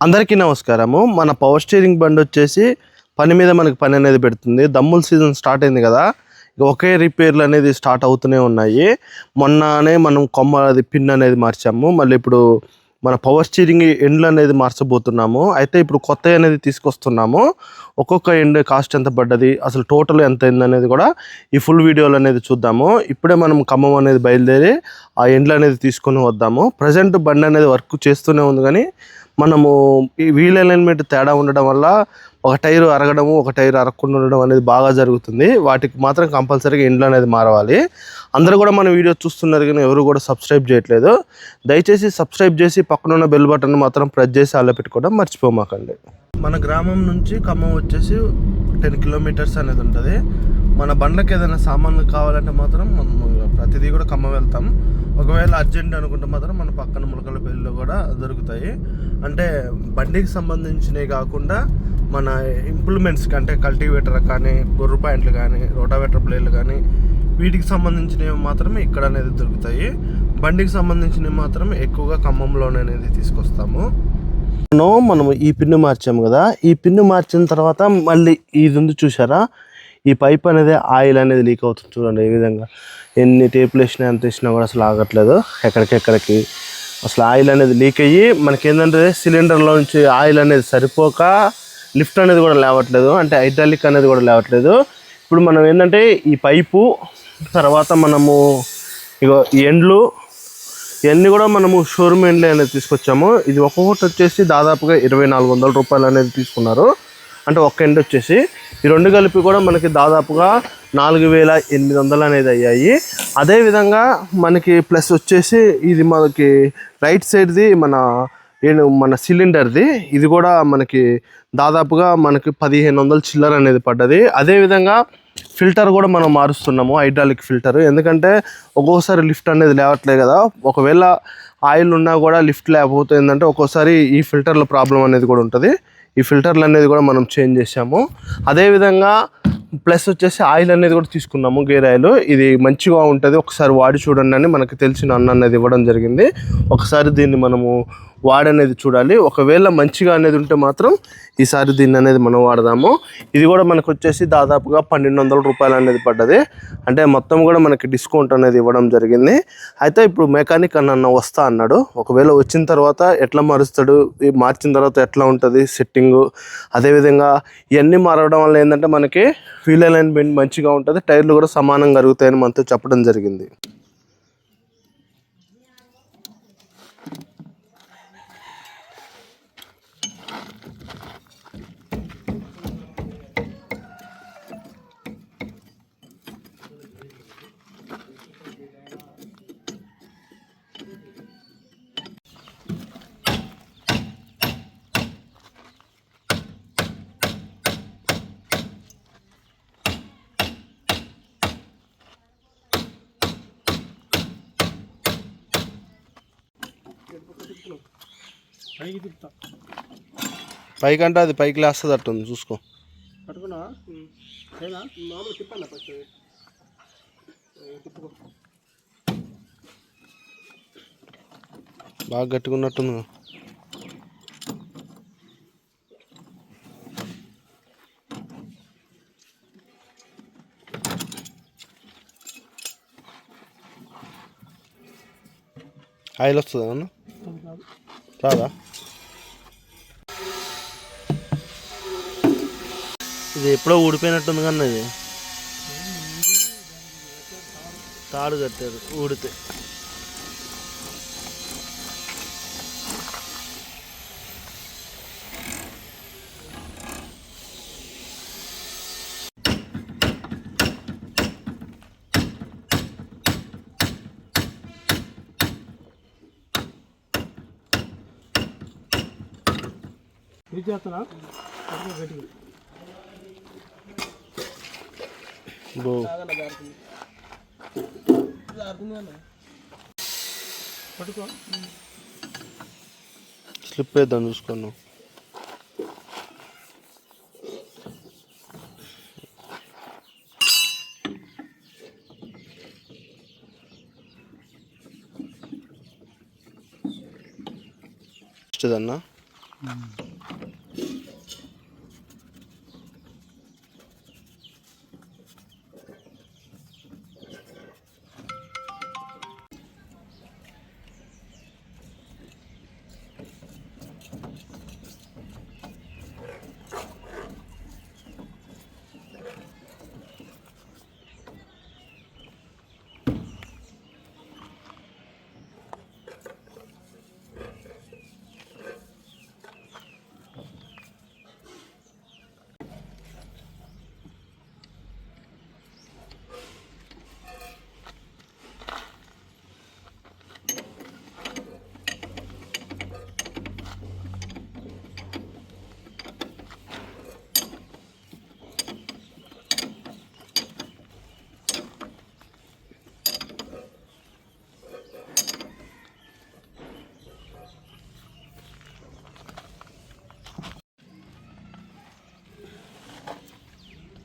అందరికీ నమస్కారము. మన పవర్ స్టీరింగ్ బండి వచ్చేసి పని మీద మనకి పని అనేది పెడుతుంది. దమ్ముల సీజన్ స్టార్ట్ అయింది కదా, ఒకే రిపేర్లు అనేది స్టార్ట్ అవుతూనే ఉన్నాయి. మొన్ననే మనం అది పిన్ అనేది మార్చాము. మళ్ళీ ఇప్పుడు మన పవర్ స్టీరింగ్ ఎండ్లు అనేది మార్చబోతున్నాము. అయితే ఇప్పుడు కొత్త అనేది తీసుకొస్తున్నాము. ఒక్కొక్క ఎండ్ కాస్ట్ ఎంత పడ్డది, అసలు టోటల్ ఎంత అయింది అనేది కూడా ఈ ఫుల్ వీడియోలు అనేది చూద్దాము. ఇప్పుడే మనం ఖమ్మం అనేది బయలుదేరి ఆ ఎండ్లు అనేది తీసుకొని వద్దాము. ప్రజెంట్ బండి అనేది వర్క్ చేస్తూనే ఉంది, కానీ మనము ఈ వీల్ అలైన్మెంట్ తేడా ఉండడం వల్ల ఒక టైర్ అరగడము, ఒక టైర్ అరగకుండా ఉండడం అనేది బాగా జరుగుతుంది. వాటికి మాత్రం కంపల్సరీగా ఎండ్లు అనేది మారవాలి. అందరూ కూడా మన వీడియో చూస్తున్నారు, కానీ ఎవరు కూడా సబ్స్క్రైబ్ చేయట్లేదు. దయచేసి సబ్స్క్రైబ్ చేసి పక్కన ఉన్న బెల్ బటన్ మాత్రం ప్రెస్ చేసి అలా పెట్టుకోవడం మర్చిపోమాకండి. మన గ్రామం నుంచి ఖమ్మం వచ్చేసి 10 కిలోమీటర్స్ అనేది ఉంటుంది. మన బండ్లకి ఏదైనా సామాన్లు కావాలంటే మాత్రం మనం ప్రతిదీ కూడా ఖమ్మం వెళ్తాం. ఒకవేళ అర్జెంట్ అనుకుంటే మాత్రం మన పక్కన ములకలపల్లిలో కూడా దొరుకుతాయి. అంటే బండికి సంబంధించినవి కాకుండా మన ఇంప్లిమెంట్స్కి, అంటే కల్టివేటర్ కానీ, గొర్రు పాయింట్లు కానీ, రోటావేటర్ బ్లేడ్లు కానీ, వీటికి సంబంధించినవి మాత్రమే ఇక్కడ అనేది దొరుకుతాయి. బండికి సంబంధించినవి మాత్రం ఎక్కువగా ఖమ్మంలోనే అనేది తీసుకొస్తాము. మనము ఈ పిన్ను మార్చాము కదా, ఈ పిన్ను మార్చిన తర్వాత మళ్ళీ ఇది ఉంది చూసారా, ఈ పైప్ అనేది ఆయిల్ అనేది లీక్ అవుతుంది చూడండి. ఈ విధంగా ఎన్ని టేపులు వేసినా ఎంత వేసినా కూడా అసలు ఆగట్లేదు. ఎక్కడికెక్కడికి అసలు ఆయిల్ అనేది లీక్ అయ్యి మనకేంటంటే సిలిండర్లో నుంచి ఆయిల్ అనేది సరిపోక లిఫ్ట్ అనేది కూడా లేవట్లేదు, అంటే హైడ్రాలిక్ అనేది కూడా లేవట్లేదు. ఇప్పుడు మనం ఏంటంటే ఈ పైపు తర్వాత మనము ఇగో ఈ ఎండ్లు ఇవన్నీ కూడా మనము షోరూమ్ ఎండ్లు అనేది తీసుకొచ్చాము. ఇది ఒక్కొక్కటి వచ్చేసి దాదాపుగా 2400 రూపాయలు అనేది తీసుకున్నారు. అంటే ఒక్క ఎండ్ వచ్చేసి ఈ రెండు కలిపి కూడా మనకి దాదాపుగా 4800 అనేది అయ్యాయి. అదేవిధంగా మనకి ప్లస్ వచ్చేసి ఇది మనకి రైట్ సైడ్ది మన సిలిండర్ది, ఇది కూడా మనకి దాదాపుగా మనకి 1500 చిల్లర అనేది పడ్డది. అదేవిధంగా ఫిల్టర్ కూడా మనం మారుస్తున్నాము, హైడ్రాలిక్ ఫిల్టర్. ఎందుకంటే ఒక్కొక్కసారి లిఫ్ట్ అనేది లేవట్లేదు కదా, ఒకవేళ ఆయిల్ ఉన్నా కూడా లిఫ్ట్ లేకపోతే ఏంటంటే ఒక్కోసారి ఈ ఫిల్టర్ల ప్రాబ్లం అనేది కూడా ఉంటుంది. ఈ ఫిల్టర్లు అనేది కూడా మనం చేంజ్ చేసాము. అదేవిధంగా ప్లస్ వచ్చేసి ఆయిల్ అనేది కూడా తీసుకున్నాము, గేర్ ఆయిల్. ఇది మంచిగా ఉంటుంది, ఒకసారి వాడి చూడండి అని మనకు తెలిసిన అన్న అనేది ఇవ్వడం జరిగింది. ఒకసారి దీన్ని మనము వాడనేది చూడాలి. ఒకవేళ మంచిగా అనేది ఉంటే మాత్రం ఈసారి దీన్ని అనేది మనం వాడదాము. ఇది కూడా మనకు వచ్చేసి దాదాపుగా 1200 రూపాయలు అనేది పడ్డది. అంటే మొత్తం కూడా మనకి డిస్కౌంట్ అనేది ఇవ్వడం జరిగింది. అయితే ఇప్పుడు మెకానిక్ అన్న వస్తా అన్నాడు. ఒకవేళ వచ్చిన తర్వాత ఎట్లా మారుస్తాడు, మార్చిన తర్వాత ఎట్లా ఉంటుంది సెట్టింగు, అదేవిధంగా ఇవన్నీ మారడం వల్ల ఏంటంటే మనకి వీల్ అలైన్మెంట్ మంచిగా ఉంటుంది, టైర్లు కూడా సమానంగా అరుగుతాయని మనతో చెప్పడం జరిగింది. పైకి అంటే అది పైకి లేస్తుంది అట్టుంది, చూసుకో. బాగా గట్టుకున్నట్టుంది. ఆయిల్ వస్తుందా అన్న? రాదా? ఇది ఎప్పుడో ఊడిపోయినట్టుంది కన్నా, ఇది తాడు కట్టారు ఊడితే. స్లిప్ వేద్దాం చూసుకోను. ఇష్టదన్నా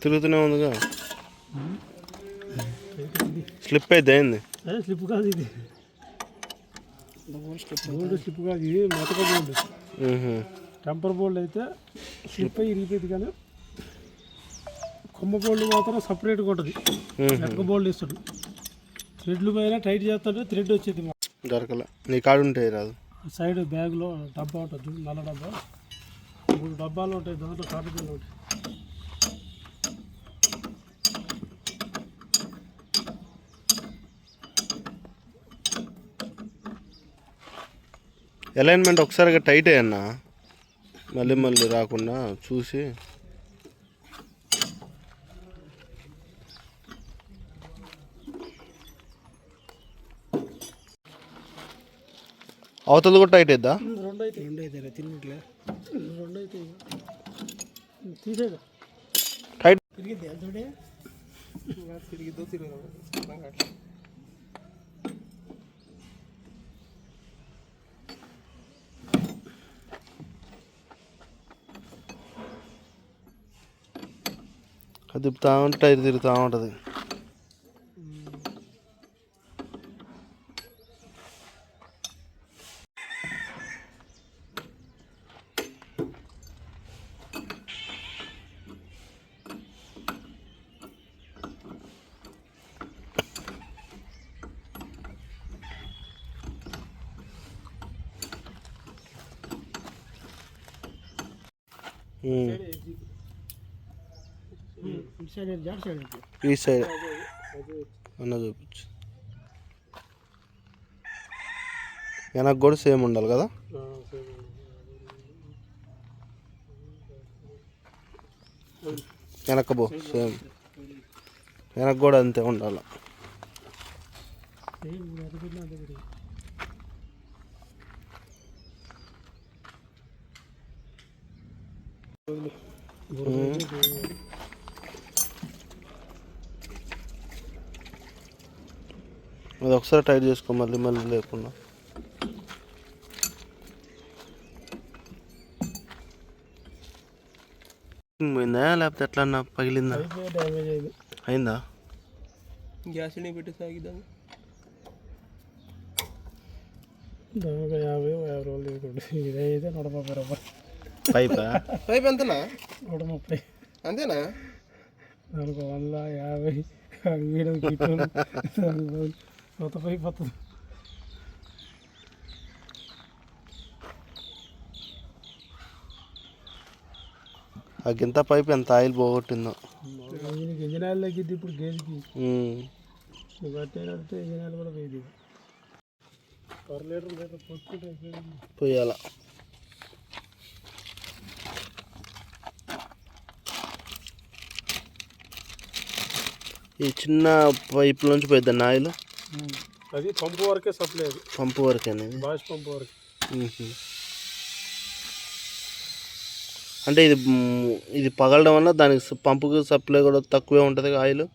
తిరుగుతూనే ఉందిగా. స్లిప్ అయితే అయింది. స్లిప్ కాదు ఇది, బోల్డ్ స్లిప్ కాదు, ఇది మెతక బోల్డ్. టెంపర్ బోల్డ్ అయితే స్లిప్ అయ్యి ఇరిగిపోయింది, కానీ కొమ్మ బోల్డ్ మాత్రం సపరేట్గా ఉంటుంది. మెతక బోల్డ్ ఇస్తాడు. థ్రెడ్లు పైన టైట్ చేస్తుంటే థ్రెడ్ వచ్చేది దొరకలే. నీ కాడు ఉంటాయి రాదు. సైడ్ బ్యాగ్లో డబ్బా ఉంటుంది, నల్ల డబ్బా. 3 డబ్బాలు ఉంటాయి, దాంట్లో కాటపిల్లు ఉంటాయి. అలైన్మెంట్ ఒకసారిగా టైట్ అయ్యన్నా, మళ్ళీ మళ్ళీ రాకుండా చూసి. అవతల కూడా టైట్ అయిద్దా? 2 అయితే తిరిగిట్లే 2 అయితే తీసేగా టైట్ తిరిగిద్ది. ఎంతడే తిరిగిద్దో తిరగదు. అది తిప్పుతా ఉంటే టైర్ తిరుగుతూ ఉంటుంది. ఈ సైడ్ అన్న చూపించు. వెనక్కి కూడా సేమ్ ఉండాలి కదా. వెనక్కి పో, సేమ్ వెనక్కి కూడా అంతే ఉండాలి. అది ఒకసారి టైట్ చేసుకో, మళ్ళీ మళ్ళీ లేకుండా. పోయిందా లేకపోతే ఎట్లా అన్నా పగిలిందా? అయిందా? గ్యాస్ పెట్టి సాగిద్దాం. 50 రోజులు ఇదైతే 130 రూపాయలు. పైప్ ఎంతనా? 130 అంతేనా? 150 కొత్త పైప్ వస్తుంది. ఆ గింత పైప్ ఎంత ఆయిల్ పోగొట్టిందో. ఇంజిన్ ఆయిల్ తగ్గిద్ది ఇప్పుడు గేజ్కి. బట్టే నడితే ఇంజిన్ ఆయిల్ కూడా పోయింది. పర్ లీటర్ పోయాల. ఈ చిన్న పైప్ నుంచి పోయిద్దా ఆయిల్? అది పంపు వరకే సప్లై. అది పంపు వరకే అనేది, బాష్ పంపు వరకు. అంటే ఇది పగలడం వల్ల దానికి పంపుకి సప్లై కూడా తక్కువే ఉంటుంది ఆయిల్.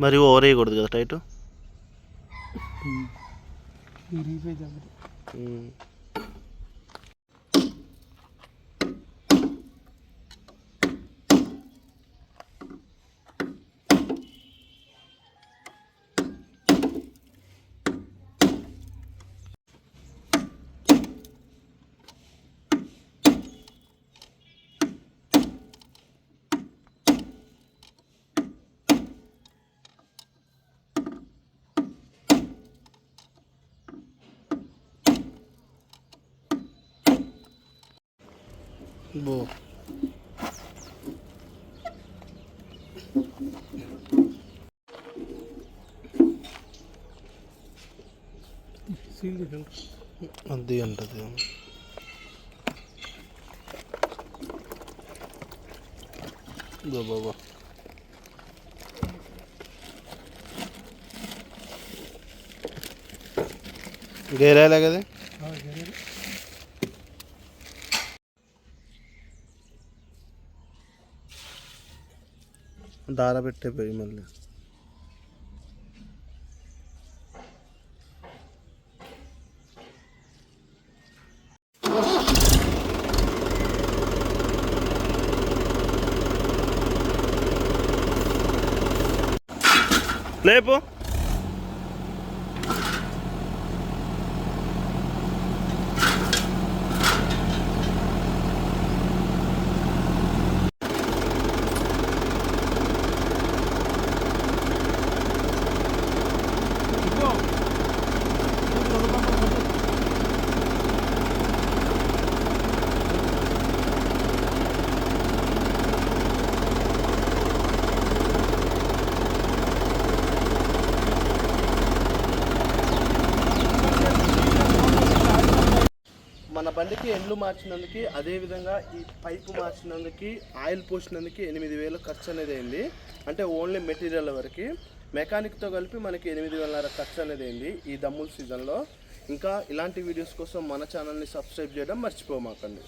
మరి ఓవర్ వేయకూడదు కదా టైట్. బో అది అంటది. బాబా గేరాలే కదా. దార పెట్టే పోయి మళ్ళీ లేపు. మన బండికి ఎండ్లు మార్చినందుకు, అదేవిధంగా ఈ పైపు మార్చినందుకు, ఆయిల్ పోసినందుకు 8,000 ఖర్చు అనేది అయింది. అంటే ఓన్లీ మెటీరియల్ వరకు. మెకానిక్తో కలిపి మనకి 8,500 ఖర్చు అనేది అయింది ఈ దమ్ముల సీజన్లో. ఇంకా ఇలాంటి వీడియోస్ కోసం మన ఛానల్ని సబ్స్క్రైబ్ చేయడం మర్చిపోమాకండి.